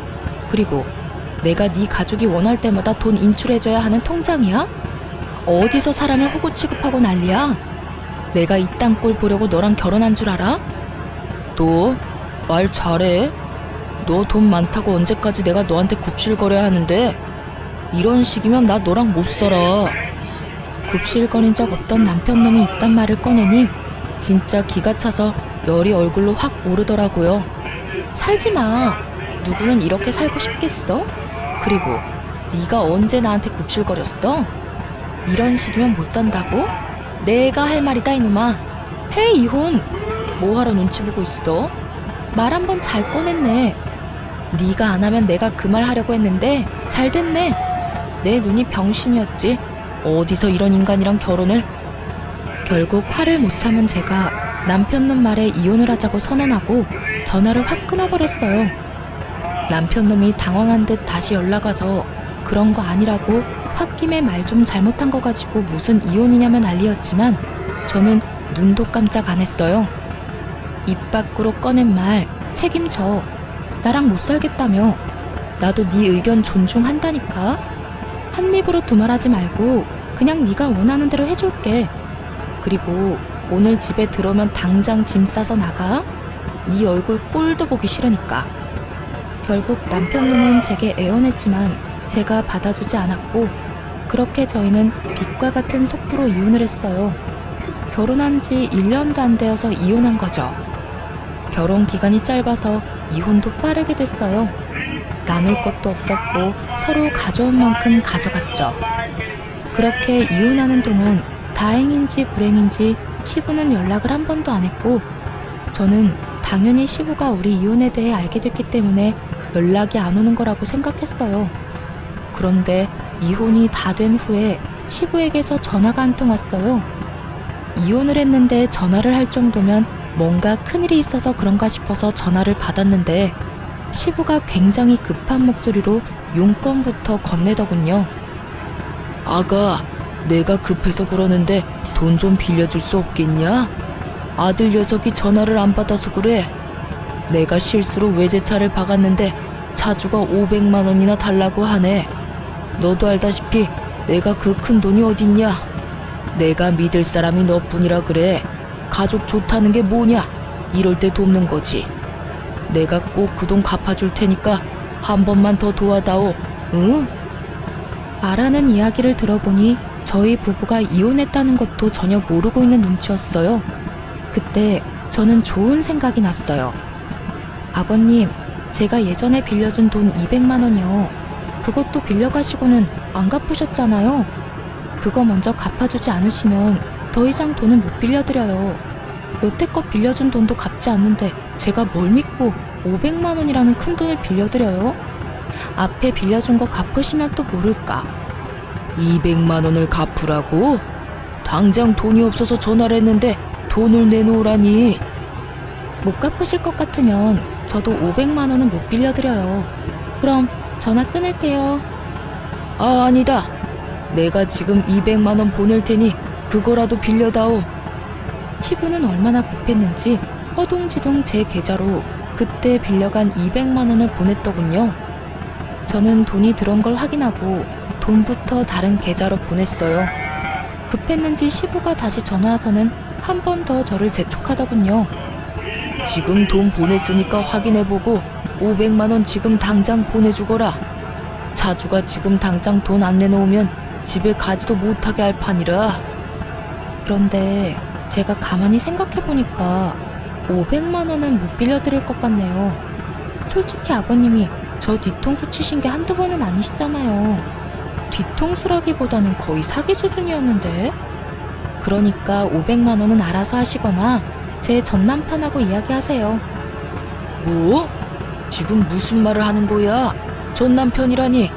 Speaker 1: 그리고 내가 네 가족이 원할 때마다 돈 인출해줘야 하는 통장이야? 어디서 사람을 호구 취급하고 난리야? 내가 이 땅 꼴 보려고 너랑 결혼한 줄 알아? 너 말 잘해. 너 돈 많다고 언제까지 내가 너한테 굽실거려야 하는데? 이런 식이면 나 너랑 못 살아. 굽실거린 적 없던 남편놈이 이딴 말을 꺼내니 진짜 기가 차서 열이 얼굴로 확 오르더라고요. 살지 마. 누구는 이렇게 살고 싶겠어? 그리고 네가 언제 나한테 굽실거렸어? 이런 식이면 못 산다고? 내가 할 말이다 이놈아. 해, 이혼. 뭐하러 눈치 보고 있어? 말 한 번 잘 꺼냈네. 네가 안 하면 내가 그 말 하려고 했는데 잘 됐네. 내 눈이 병신이었지. 어디서 이런 인간이랑 결혼을. 결국 화를 못 참은 제가 남편놈 말에 이혼을 하자고 선언하고 전화를 확 끊어버렸어요. 남편놈이 당황한 듯 다시 연락 와서 그런 거 아니라고 홧김에 말 좀 잘못한 거 가지고 무슨 이혼이냐며 난리였지만 저는 눈도 깜짝 안 했어요. 입 밖으로 꺼낸 말 책임져. 나랑 못 살겠다며. 나도 네 의견 존중한다니까. 한 입으로 두말하지 말고 그냥 네가 원하는 대로 해줄게. 그리고 오늘 집에 들어오면 당장 짐 싸서 나가. 네 얼굴 꼴도 보기 싫으니까. 결국 남편 놈은 제게 애원했지만 제가 받아주지 않았고, 그렇게 저희는 빛과 같은 속도로 이혼을 했어요. 결혼한 지 1년도 안 되어서 이혼한 거죠. 결혼 기간이 짧아서 이혼도 빠르게 됐어요. 나눌 것도 없었고 서로 가져온 만큼 가져갔죠. 그렇게 이혼하는 동안 다행인지 불행인지 시부는 연락을 한 번도 안 했고, 저는 당연히 시부가 우리 이혼에 대해 알게 됐기 때문에 연락이 안 오는 거라고 생각했어요. 그런데 이혼이 다 된 후에 시부에게서 전화가 한 통 왔어요. 이혼을 했는데 전화를 할 정도면 뭔가 큰일이 있어서 그런가 싶어서 전화를 받았는데, 시부가 굉장히 급한 목소리로 용건부터 건네더군요. 아가, 내가 급해서 그러는데 돈 좀 빌려줄 수 없겠냐? 아들 녀석이 전화를 안 받아서 그래. 내가 실수로 외제차를 박았는데 차주가 500만 원이나 달라고 하네. 너도 알다시피 내가 그 큰 돈이 어딨냐? 내가 믿을 사람이 너뿐이라 그래. 가족 좋다는 게 뭐냐? 이럴 때 돕는 거지. 내가 꼭 그 돈 갚아줄 테니까 한 번만 더 도와다오. 응? 말하는 이야기를 들어보니 저희 부부가 이혼했다는 것도 전혀 모르고 있는 눈치였어요. 그때 저는 좋은 생각이 났어요. 아버님, 제가 예전에 빌려준 돈 200만 원이요. 그것도 빌려가시고는 안 갚으셨잖아요. 그거 먼저 갚아주지 않으시면 더 이상 돈을 못 빌려드려요. 여태껏 빌려준 돈도 갚지 않는데 제가 뭘 믿고 500만 원이라는 큰 돈을 빌려드려요? 앞에 빌려준 거 갚으시면 또 모를까. 200만 원을 갚으라고? 당장 돈이 없어서 전화를 했는데 돈을 내놓으라니. 못 갚으실 것 같으면 저도 500만 원은 못 빌려드려요. 그럼 전화 끊을게요. 아, 아니다. 내가 지금 200만 원 보낼 테니 그거라도 빌려다오. 시부는 얼마나 급했는지 허둥지둥 제 계좌로 그때 빌려간 200만 원을 보냈더군요. 저는 돈이 들어온 걸 확인하고 돈부터 다른 계좌로 보냈어요. 급했는지 시부가 다시 전화와서는 한 번 더 저를 재촉하더군요. 지금 돈 보냈으니까 확인해보고 500만 원 지금 당장 보내주거라. 차주가 지금 당장 돈 안 내놓으면 집에 가지도 못하게 할 판이라. 그런데 제가 가만히 생각해보니까 500만 원은 못 빌려드릴 것 같네요. 솔직히 아버님이 저 뒤통수 치신 게 한두 번은 아니시잖아요. 뒤통수라기보다는 거의 사기 수준이었는데. 그러니까 500만 원은 알아서 하시거나 제 전남편하고 이야기하세요. 뭐? 지금 무슨 말을 하는 거야? 전남편이라니?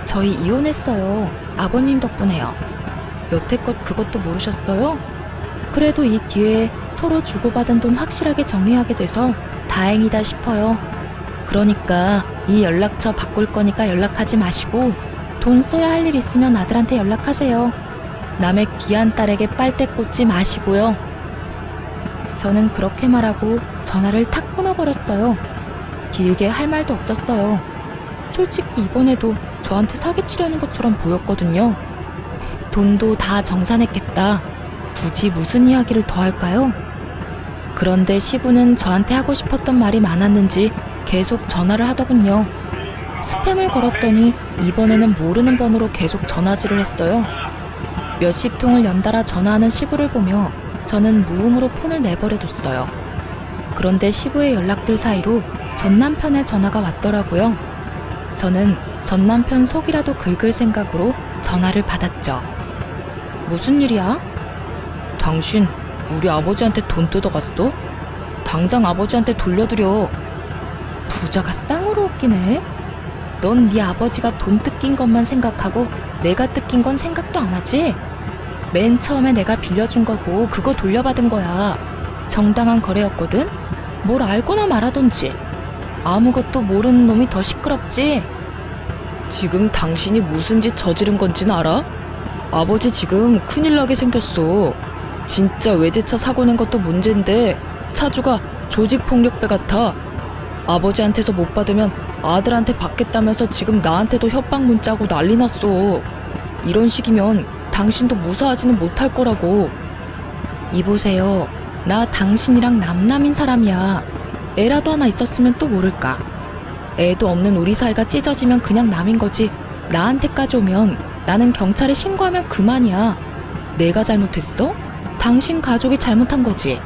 Speaker 1: 저희 이혼했어요. 아버님 덕분에요. 여태껏 그것도 모르셨어요? 그래도 이 기회에 서로 주고받은 돈 확실하게 정리하게 돼서 다행이다 싶어요. 그러니까 이 연락처 바꿀 거니까 연락하지 마시고 돈 써야 할 일 있으면 아들한테 연락하세요. 남의 귀한 딸에게 빨대 꽂지 마시고요. 저는 그렇게 말하고 전화를 탁 끊어버렸어요. 길게 할 말도 없었어요. 솔직히 이번에도 저한테 사기치려는 것처럼 보였거든요. 돈도 다 정산했겠다. 굳이 무슨 이야기를 더 할까요? 그런데 시부는 저한테 하고 싶었던 말이 많았는지 계속 전화를 하더군요. 스팸을 걸었더니 이번에는 모르는 번호로 계속 전화질을 했어요. 몇십 통을 연달아 전화하는 시부를 보며 저는 무음으로 폰을 내버려뒀어요. 그런데 시부의 연락들 사이로 전남편의 전화가 왔더라고요. 저는 전남편 속이라도 긁을 생각으로 전화를 받았죠. 무슨 일이야? 당신 우리 아버지한테 돈 뜯어갔어? 당장 아버지한테 돌려드려. 부자가 쌍으로 웃기네. 넌 네 아버지가 돈 뜯긴 것만 생각하고 내가 뜯긴 건 생각도 안 하지? 맨 처음에 내가 빌려준 거고 그거 돌려받은 거야. 정당한 거래였거든? 뭘 알거나 말하던지. 아무것도 모르는 놈이 더 시끄럽지? 지금 당신이 무슨 짓 저지른 건지는 알아? 아버지 지금 큰일 나게 생겼어. 진짜 외제차 사고 낸 것도 문제인데 차주가 조직폭력배 같아.
Speaker 2: 아버지한테서 못 받으면 아들한테 받겠다면서 지금 나한테도 협박 문자고 난리 났어. 이런 식이면 당신도 무사하지는 못할 거라고. 이보세요. 나 당신이랑 남남인 사람이야. 애라도 하나 있었으면 또 모를까. 애도 없는 우리 사이가 찢어지면 그냥 남인 거지. 나한테까지 오면 나는 경찰에 신고하면 그만이야. 내가 잘못했어? 당신 가족이 잘못한 거지.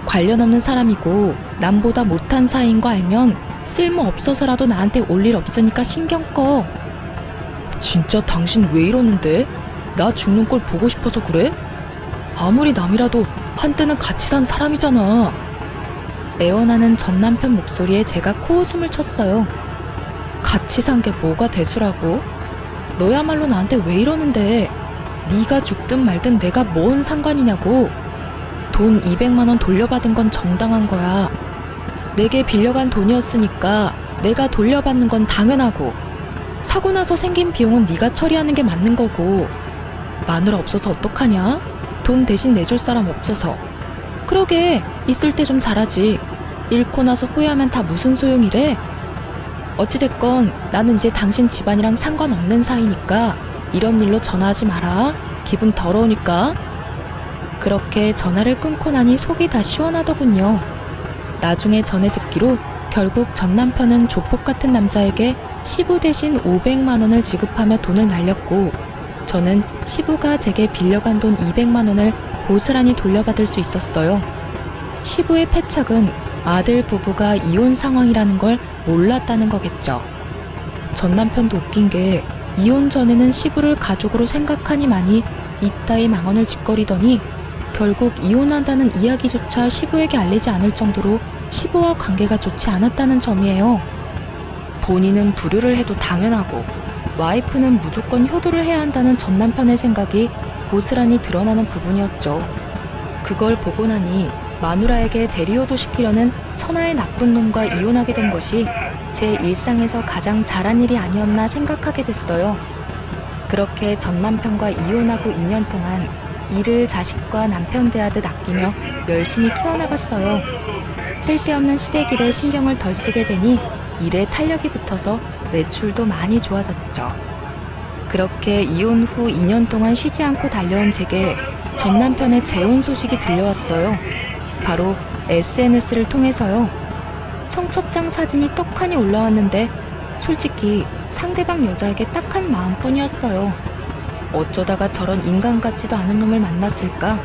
Speaker 2: 관련 없는 사람이고 남보다 못한 사이인 거 알면 쓸모없어서라도 나한테 올 일 없으니까 신경 꺼. 진짜 당신 왜 이러는데? 나 죽는 꼴 보고 싶어서 그래? 아무리 남이라도 한때는 같이 산 사람이잖아. 애원하는 전 남편 목소리에 제가 코웃음을 쳤어요. 같이 산 게 뭐가 대수라고? 너야말로 나한테 왜 이러는데? 네가 죽든 말든 내가 뭔 상관이냐고. 돈 200만 원 돌려받은 건 정당한 거야. 내게 빌려간 돈이었으니까 내가 돌려받는 건 당연하고, 사고 나서 생긴 비용은 네가 처리하는 게 맞는 거고. 마누라 없어서 어떡하냐? 돈 대신 내줄 사람 없어서. 그러게, 있을 때 좀 잘하지. 잃고 나서 후회하면 다 무슨 소용이래? 어찌됐건 나는 이제 당신 집안이랑 상관없는 사이니까 이런 일로 전화하지 마라. 기분 더러우니까. 그렇게 전화를 끊고 나니 속이 다 시원하더군요. 나중에 전해 듣기로 결국 전 남편은 조폭 같은 남자에게 시부 대신 500만 원을 지급하며 돈을 날렸고, 저는 시부가 제게 빌려간 돈 200만 원을 고스란히 돌려받을 수 있었어요. 시부의 패착은 아들 부부가 이혼 상황이라는 걸 몰랐다는 거겠죠. 전 남편도 웃긴 게 이혼 전에는 시부를 가족으로 생각하니만이 이따위 망언을 짓거리더니 결국 이혼한다는 이야기조차 시부에게 알리지 않을 정도로 시부와 관계가 좋지 않았다는 점이에요. 본인은 불효를 해도 당연하고 와이프는 무조건 효도를 해야 한다는 전 남편의 생각이 고스란히 드러나는 부분이었죠. 그걸 보고 나니 마누라에게 대리효도 시키려는 천하의 나쁜 놈과 이혼하게 된 것이 제 일상에서 가장 잘한 일이 아니었나 생각하게 됐어요. 그렇게 전 남편과 이혼하고 2년 동안 일을 자식과 남편 대하듯 아끼며 열심히 키워나갔어요. 쓸데없는 시댁일에 신경을 덜 쓰게 되니 일에 탄력이 붙어서 매출도 많이 좋아졌죠. 그렇게 이혼 후 2년 동안 쉬지 않고 달려온 제게 전 남편의 재혼 소식이 들려왔어요. 바로 SNS를 통해서요. 청첩장 사진이 떡하니 올라왔는데 솔직히 상대방 여자에게 딱 한 마음뿐이었어요. 어쩌다가 저런 인간 같지도 않은 놈을 만났을까?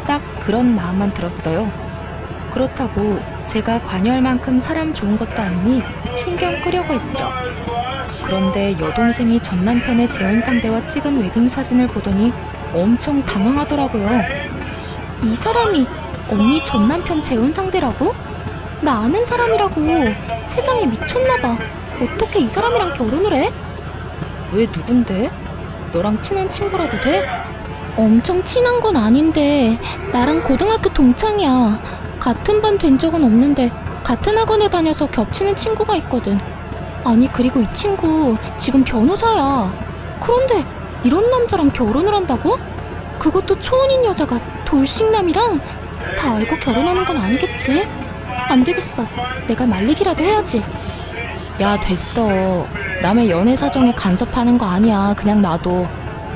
Speaker 2: 딱 그런 마음만 들었어요. 그렇다고 제가 관여할 만큼 사람 좋은 것도 아니니 신경 끄려고 했죠. 그런데 여동생이 전 남편의 재혼 상대와 찍은 웨딩 사진을 보더니 엄청 당황하더라고요. 이 사람이 언니 전 남편 재혼 상대라고? 나 아는 사람이라고. 세상에 미쳤나봐. 어떻게 이 사람이랑 결혼을 해? 왜 누군데? 너랑 친한 친구라도 돼? 엄청 친한 건 아닌데 나랑 고등학교 동창이야. 같은 반 된 적은 없는데 같은 학원에 다녀서 겹치는 친구가 있거든. 아니 그리고 이 친구 지금 변호사야. 그런데 이런 남자랑 결혼을 한다고? 그것도 초혼인 여자가 돌싱남이랑? 다 알고 결혼하는 건 아니겠지? 안 되겠어. 내가 말리기라도 해야지. 야 됐어. 남의 연애 사정에 간섭하는 거 아니야. 그냥 놔둬.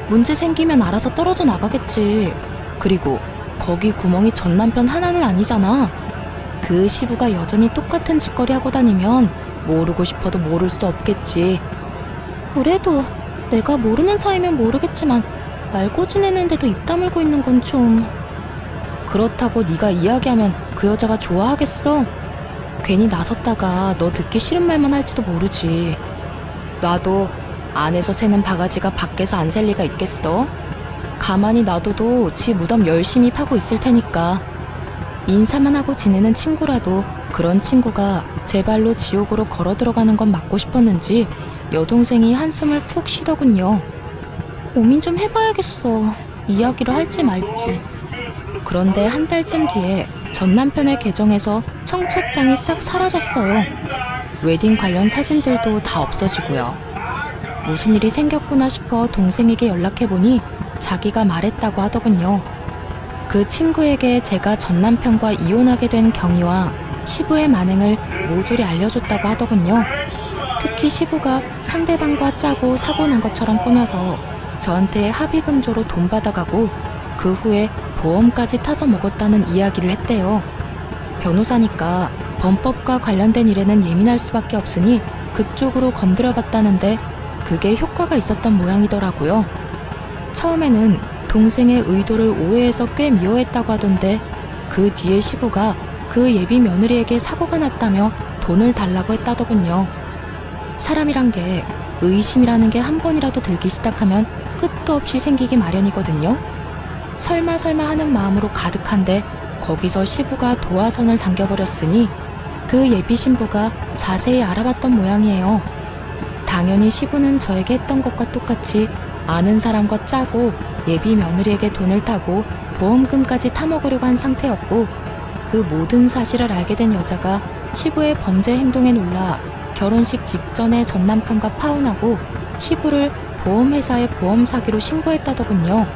Speaker 2: 문제 생기면 알아서 떨어져 나가겠지. 그리고 거기 구멍이 전 남편 하나는 아니잖아. 그 시부가 여전히 똑같은 짓거리 하고 다니면 모르고 싶어도 모를 수 없겠지. 그래도 내가 모르는 사이면 모르겠지만 말고 지내는데도 입 다물고 있는 건 좀... 그렇다고 네가 이야기하면 그 여자가 좋아하겠어? 괜히 나섰다가 너 듣기 싫은 말만 할지도 모르지. 놔도 안에서 새는 바가지가 밖에서 안 셀 리가 있겠어? 가만히 놔둬도 지 무덤 열심히 파고 있을 테니까. 인사만 하고 지내는 친구라도 그런 친구가 제 발로 지옥으로 걸어 들어가는 건 막고 싶었는지 여동생이 한숨을 푹 쉬더군요. 고민 좀 해봐야겠어. 이야기를 할지 말지. 그런데 한 달쯤 뒤에 전 남편의 계정에서 청첩장이 싹 사라졌어요. 웨딩 관련 사진들도 다 없어지고요. 무슨 일이 생겼구나 싶어 동생에게 연락해보니 자기가 말했다고 하더군요. 그 친구에게 제가 전 남편과 이혼하게 된 경위와
Speaker 1: 시부의 만행을 모조리 알려줬다고 하더군요. 특히 시부가 상대방과 짜고 사고 난 것처럼 꾸며서 저한테 합의금조로 돈 받아가고 그 후에 보험까지 타서 먹었다는 이야기를 했대요. 변호사니까 범법과 관련된 일에는 예민할 수밖에 없으니 그쪽으로 건드려봤다는데 그게 효과가 있었던 모양이더라고요. 처음에는 동생의 의도를 오해해서 꽤 미워했다고 하던데 그 뒤에 시부가 그 예비 며느리에게 사고가 났다며 돈을 달라고 했다더군요. 사람이란 게 의심이라는 게 한 번이라도 들기 시작하면 끝도 없이 생기기 마련이거든요. 설마 하는 마음으로 가득한데 거기서 시부가 도화선을 당겨버렸으니 그 예비 신부가 자세히 알아봤던 모양이에요. 당연히 시부는 저에게 했던 것과 똑같이 아는 사람과 짜고 예비 며느리에게 돈을 타고 보험금까지 타먹으려고 한 상태였고 그 모든 사실을 알게 된 여자가 시부의 범죄 행동에 놀라 결혼식 직전에 전 남편과 파혼하고 시부를 보험회사에 보험 사기로 신고했다더군요.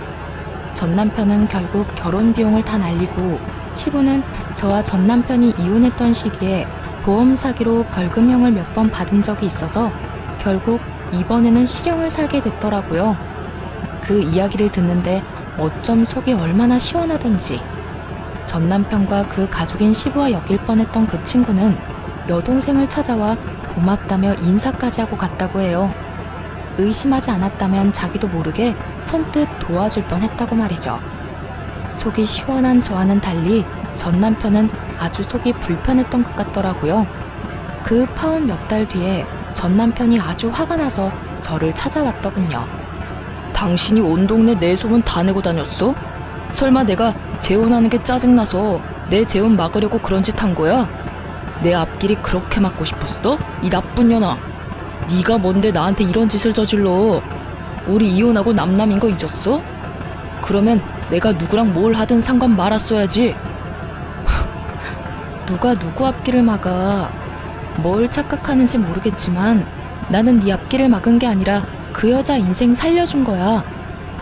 Speaker 1: 전 남편은 결국 결혼 비용을 다 날리고 시부는 저와 전 남편이 이혼했던 시기에 보험 사기로 벌금형을 몇 번 받은 적이 있어서 결국 이번에는 실형을 살게 됐더라고요. 그 이야기를 듣는데 어쩜 속이 얼마나 시원하던지. 전 남편과 그 가족인 시부와 엮일 뻔했던 그 친구는 여동생을 찾아와 고맙다며 인사까지 하고 갔다고 해요. 의심하지 않았다면 자기도 모르게 선뜻 도와줄 뻔했다고 말이죠. 속이 시원한 저와는 달리 전 남편은 아주 속이 불편했던 것 같더라고요. 그 파혼 몇 달 뒤에 전 남편이 아주 화가 나서 저를 찾아왔더군요.
Speaker 2: 당신이 온 동네 내 소문 다 내고 다녔어? 설마 내가 재혼하는 게 짜증나서 내 재혼 막으려고 그런 짓 한 거야? 내 앞길이 그렇게 막고 싶었어? 이 나쁜 년아. 네가 뭔데 나한테 이런 짓을 저질러? 우리 이혼하고 남남인 거 잊었어? 그러면 내가 누구랑 뭘 하든 상관 말았어야지.
Speaker 1: 누가 누구 앞길을 막아. 뭘 착각하는지 모르겠지만 나는 네 앞길을 막은 게 아니라 그 여자 인생 살려준 거야.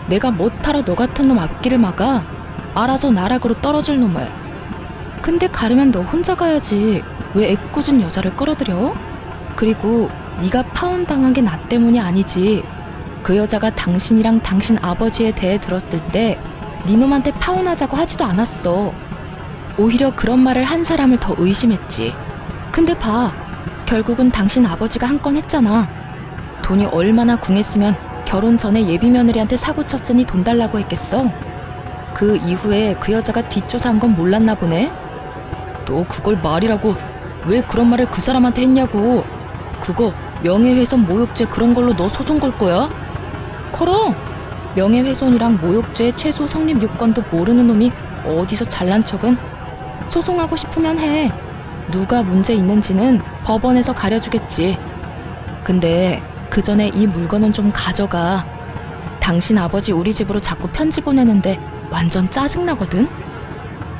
Speaker 1: 내가 못하러 너 같은 놈 앞길을 막아? 알아서 나락으로 떨어질 놈을. 근데 가려면 너 혼자 가야지. 왜 애꿎은 여자를 끌어들여? 그리고 네가 파혼당한 게 나 때문이 아니지. 그 여자가 당신이랑 당신 아버지에 대해 들었을 때 네 놈한테 파혼하자고 하지도 않았어. 오히려 그런 말을 한 사람을 더 의심했지. 근데 봐. 결국은 당신 아버지가 한 건 했잖아. 돈이 얼마나 궁했으면 결혼 전에 예비 며느리한테 사고 쳤으니 돈 달라고 했겠어. 그 이후에 그 여자가 뒷조사한 건 몰랐나 보네.
Speaker 2: 너 그걸 말이라고 왜 그런 말을 그 사람한테 했냐고. 그거 명예훼손 모욕죄 그런 걸로 너 소송 걸 거야?
Speaker 1: 걸어. 명예훼손이랑 모욕죄 최소 성립 요건도 모르는 놈이 어디서 잘난 척은. 소송하고 싶으면 해. 누가 문제 있는지는 법원에서 가려주겠지. 근데 그 전에 이 물건은 좀 가져가. 당신 아버지 우리 집으로 자꾸 편지 보내는데 완전 짜증나거든.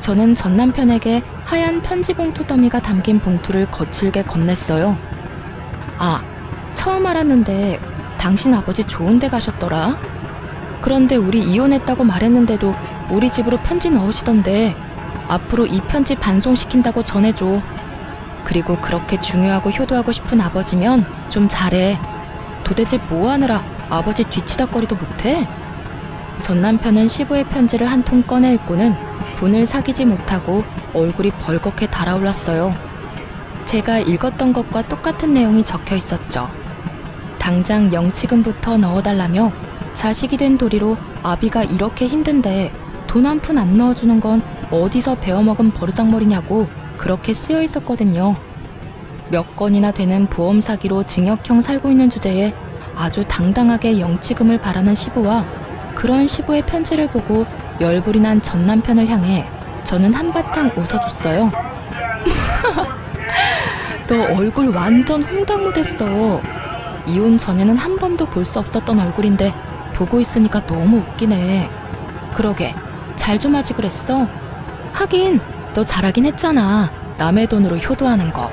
Speaker 1: 저는 전 남편에게 하얀 편지 봉투 더미가 담긴 봉투를 거칠게 건넸어요. 아, 처음 알았는데 당신 아버지 좋은 데 가셨더라. 그런데 우리 이혼했다고 말했는데도 우리 집으로 편지 넣으시던데 앞으로 이 편지 반송시킨다고 전해줘. 그리고 그렇게 중요하고 효도하고 싶은 아버지면 좀 잘해. 도대체 뭐 하느라 아버지 뒤치다거리도 못해? 전 남편은 시부의 편지를 한 통 꺼내 읽고는 분을 사귀지 못하고 얼굴이 벌겋게 달아올랐어요. 제가 읽었던 것과 똑같은 내용이 적혀 있었죠. 당장 영치금부터 넣어달라며 자식이 된 도리로 아비가 이렇게 힘든데 돈 한 푼 안 넣어주는 건 어디서 배워먹은 버르장머리냐고 그렇게 쓰여 있었거든요. 몇 건이나 되는 보험 사기로 징역형 살고 있는 주제에 아주 당당하게 영치금을 바라는 시부와 그런 시부의 편지를 보고 열불이 난 전 남편을 향해 저는 한바탕 웃어줬어요. 너 얼굴 완전 홍당무됐어. 이혼 전에는 한 번도 볼 수 없었던 얼굴인데 보고 있으니까 너무 웃기네. 그러게 잘 좀 하지 그랬어? 하긴 너 잘하긴 했잖아. 남의 돈으로 효도하는 거.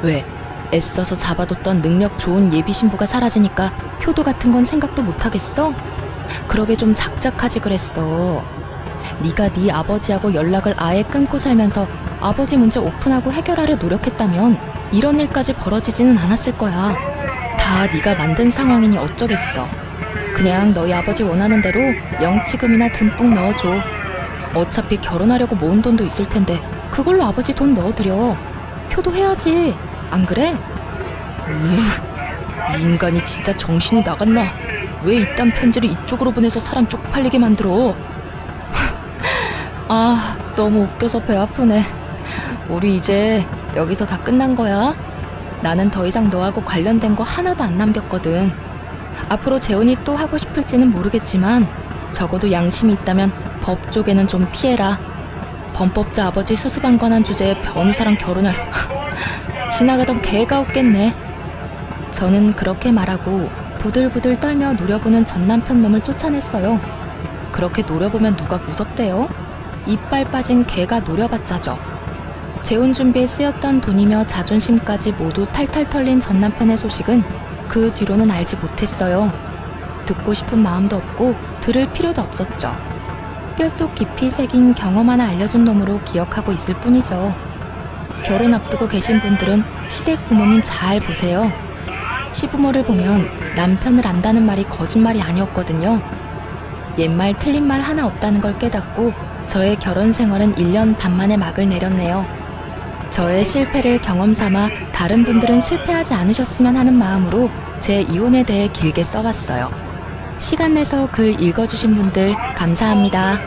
Speaker 1: 왜? 애써서 잡아뒀던 능력 좋은 예비 신부가 사라지니까 효도 같은 건 생각도 못하겠어? 그러게 좀 작작하지 그랬어. 네가 네 아버지하고 연락을 아예 끊고 살면서 아버지 문제 오픈하고 해결하려 노력했다면 이런 일까지 벌어지지는 않았을 거야. 다 네가 만든 상황이니 어쩌겠어. 그냥 너희 아버지 원하는 대로 영치금이나 듬뿍 넣어줘. 어차피 결혼하려고 모은 돈도 있을 텐데 그걸로 아버지 돈 넣어드려. 효도해야지. 안 그래?
Speaker 2: 이 인간이 진짜 정신이 나갔나? 왜 이딴 편지를 이쪽으로 보내서 사람 쪽팔리게 만들어?
Speaker 1: 아, 너무 웃겨서 배 아프네. 우리 이제 여기서 다 끝난 거야. 나는 더 이상 너하고 관련된 거 하나도 안 남겼거든. 앞으로 재혼이 또 하고 싶을지는 모르겠지만 적어도 양심이 있다면 법 쪽에는 좀 피해라. 범법자 아버지 수습안 관한 주제에 변호사랑 결혼을 지나가던 개가 웃겠네. 저는 그렇게 말하고 부들부들 떨며 노려보는 전 남편 놈을 쫓아냈어요. 그렇게 노려보면 누가 무섭대요? 이빨 빠진 개가 노려봤자죠. 재혼 준비에 쓰였던 돈이며 자존심까지 모두 탈탈 털린 전 남편의 소식은 그 뒤로는 알지 못했어요. 듣고 싶은 마음도 없고 들을 필요도 없었죠. 뼛속 깊이 새긴 경험 하나 알려준 놈으로 기억하고 있을 뿐이죠. 결혼 앞두고 계신 분들은 시댁 부모님 잘 보세요. 시부모를 보면 남편을 안다는 말이 거짓말이 아니었거든요. 옛말 틀린 말 하나 없다는 걸 깨닫고 저의 결혼 생활은 1년 반 만에 막을 내렸네요. 저의 실패를 경험 삼아 다른 분들은 실패하지 않으셨으면 하는 마음으로 제 이혼에 대해 길게 써봤어요. 시간 내서 글 읽어주신 분들 감사합니다.